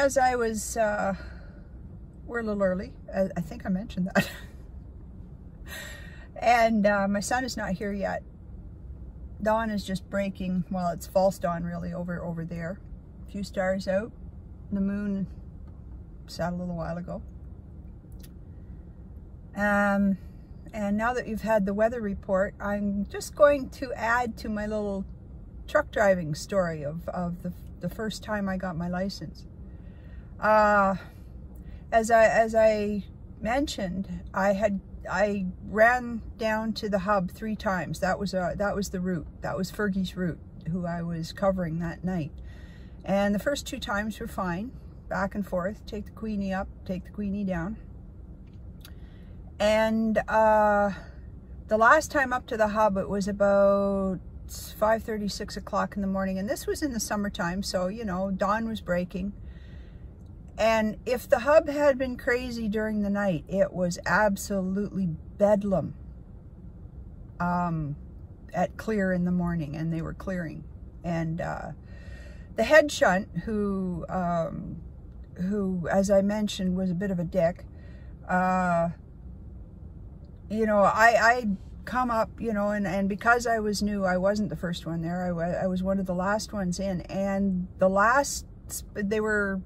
as I was, we're a little early. I think I mentioned that. And my son is not here yet. Dawn is just breaking. Well, it's false dawn really over there. A few stars out. The moon set a little while ago. And now that you've had the weather report, I'm just going to add to my little truck driving story of the first time I got my license. As I mentioned, I ran down to the hub 3 times. That was the route. That was Fergie's route, who I was covering that night. And the first 2 times were fine, back and forth. Take the Queenie up, take the Queenie down. And the last time up to the hub, it was about 5:30, 6 o'clock in the morning. And this was in the summertime, so, you know, dawn was breaking. And if the hub had been crazy during the night, it was absolutely bedlam at clear in the morning, and they were clearing. And the head shunt, who, as I mentioned, was a bit of a dick, you know, I come up, you know, and because I was new, I wasn't the first one there. I was one of the last ones in, and they were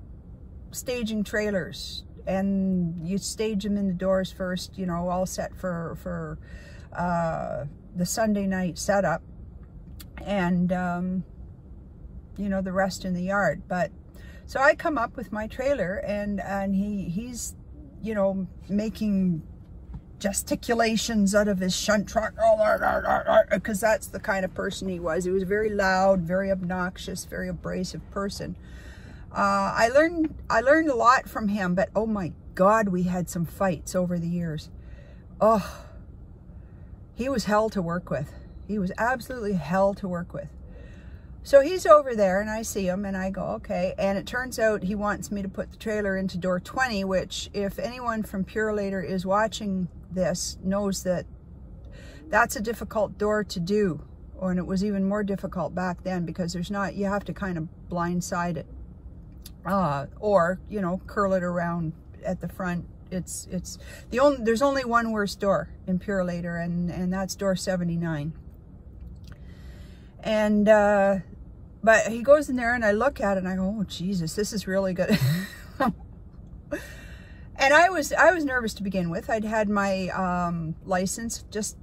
staging trailers, and you stage them in the doors first, you know, all set for the Sunday night setup, and you know, the rest in the yard. But so I come up with my trailer, and he's, you know, making gesticulations out of his shunt truck, because that's the kind of person he was. He was very loud, very obnoxious, very abrasive person. I learned a lot from him, but oh my God, we had some fights over the years. Oh, he was hell to work with. He was absolutely hell to work with. So he's over there, and I see him, and I go, okay. And it turns out he wants me to put the trailer into door 20, which, if anyone from Purelator is watching this, knows that that's a difficult door to do. And it was even more difficult back then, because you have to kind of blindside it. Or, you know, curl it around at the front. There's only one worse door in Purelator, and that's door 79. And but he goes in there, and I look at it, and I go, oh Jesus, this is really good. And I was nervous to begin with. I'd had my license just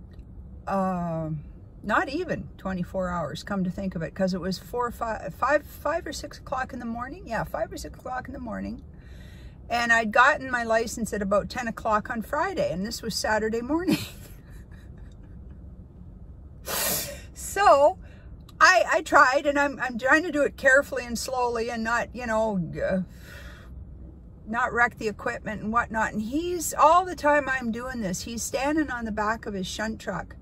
not even 24 hours, come to think of it, because it was 5 or 6 o'clock in the morning. Yeah, 5 or 6 o'clock in the morning. And I'd gotten my license at about 10 o'clock on Friday, and this was Saturday morning. So I tried, and I'm trying to do it carefully and slowly, and not, you know, not wreck the equipment and whatnot. And he's, all the time I'm doing this, he's standing on the back of his shunt truck,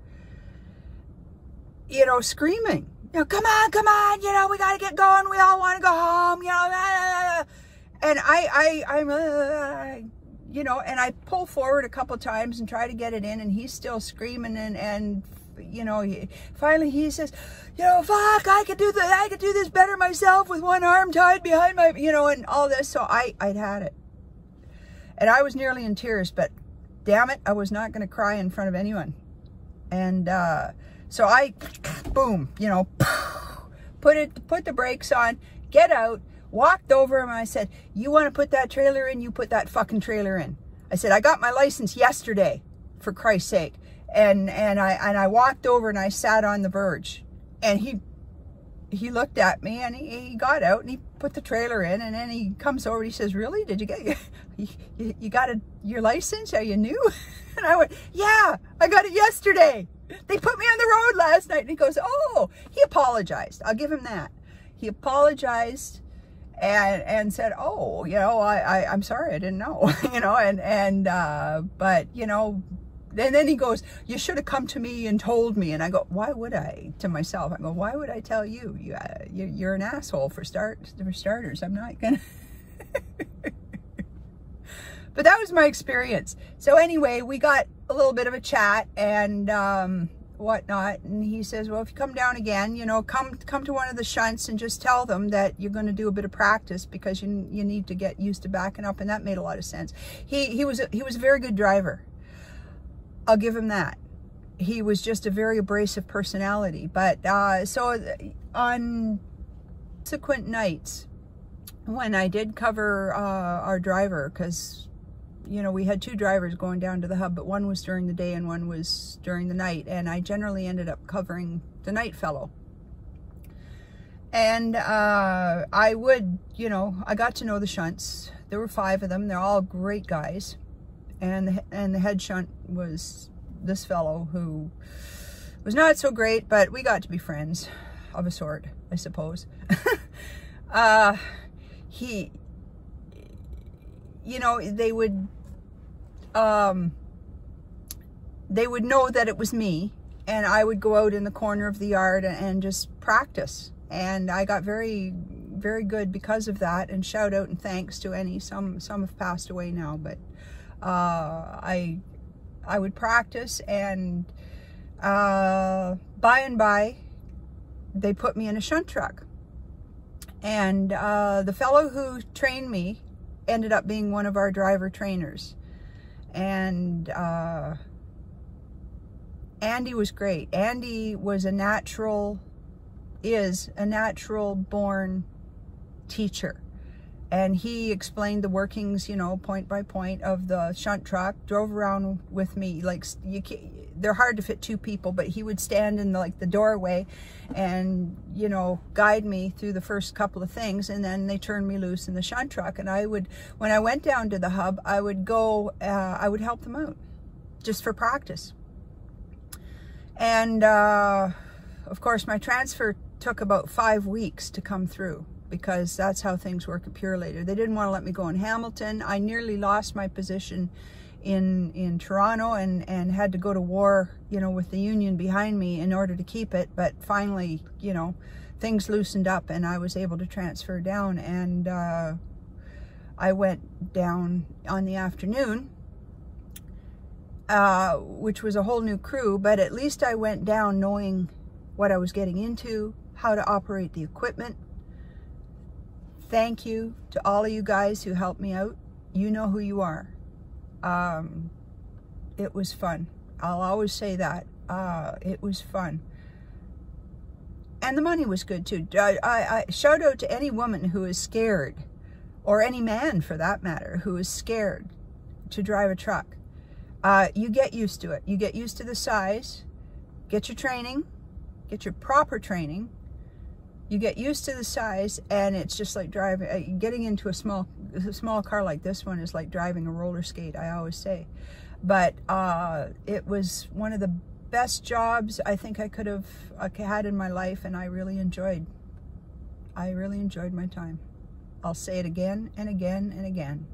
you know, screaming, you know, come on, you know, we got to get going. We all want to go home, you know. And I'm, you know, and I pull forward a couple times and try to get it in, and he's still screaming, and you know, finally he says, you know, fuck, I could do this better myself with one arm tied behind my, you know, and all this. So I'd had it, and I was nearly in tears, but damn it, I was not going to cry in front of anyone. And so I, boom, you know, put the brakes on, get out, walked over him, and I said, you want to put that trailer in? You put that fucking trailer in. I said, I got my license yesterday, for Christ's sake. And I walked over, and I sat on the verge, and he looked at me, and he got out, and he put the trailer in, and then he comes over, and he says, really, did you get you got your license? Are you new? And I went, yeah, I got it yesterday. They put me on the road last night. And he goes, oh, he apologized. I'll give him that. He apologized and said, oh, you know, I'm sorry, I didn't know, you know, but, you know, and then he goes, you should have come to me and told me. And I go, why would I? To myself, I go, why would I tell you? You're an asshole for starters. I'm not gonna. But that was my experience. So anyway, we got a little bit of a chat, and whatnot. And he says, well, if you come down again, you know, come to one of the shunts and just tell them that you're going to do a bit of practice because you need to get used to backing up. And that made a lot of sense. He was a very good driver. I'll give him that. He was just a very abrasive personality. But so on subsequent nights, when I did cover our driver, because, you know, we had 2 drivers going down to the hub, but one was during the day and one was during the night, and I generally ended up covering the night fellow. And I would, you know, I got to know the shunts. There were 5 of them. They're all great guys. And the head shunt was this fellow who was not so great, but we got to be friends of a sort, I suppose. He, you know, they would know that it was me, and I would go out in the corner of the yard and just practice. And I got very, very good because of that. And shout out and thanks to some have passed away now, but I would practice, and by and by they put me in a shunt truck. And the fellow who trained me ended up being one of our driver trainers. And Andy was great. Andy was is a natural born teacher. And he explained the workings, you know, point by point of the shunt truck, drove around with me. Like, they're hard to fit 2 people, but he would stand in the doorway and, you know, guide me through the first couple of things. And then they turned me loose in the shunt truck. And I would, when I went down to the hub, I would go, I would help them out just for practice. And of course, my transfer took about 5 weeks to come through, because that's how things work at Pure Later. They didn't want to let me go in Hamilton. I nearly lost my position in Toronto and had to go to war, you know, with the union behind me in order to keep it. But finally, you know, things loosened up and I was able to transfer down. And I went down on the afternoon, which was a whole new crew, but at least I went down knowing what I was getting into, how to operate the equipment. Thank you to all of you guys who helped me out. You know who you are. It was fun. I'll always say that. It was fun. And the money was good too. I shout out to any woman who is scared, or any man for that matter, who is scared to drive a truck. You get used to it. You get used to the size, get your training, get your proper training. You get used to the size, and it's just like driving, getting into a small car like this one is like driving a roller skate, I always say. But it was one of the best jobs I think I could have had in my life, and I really enjoyed my time. I'll say it again and again and again.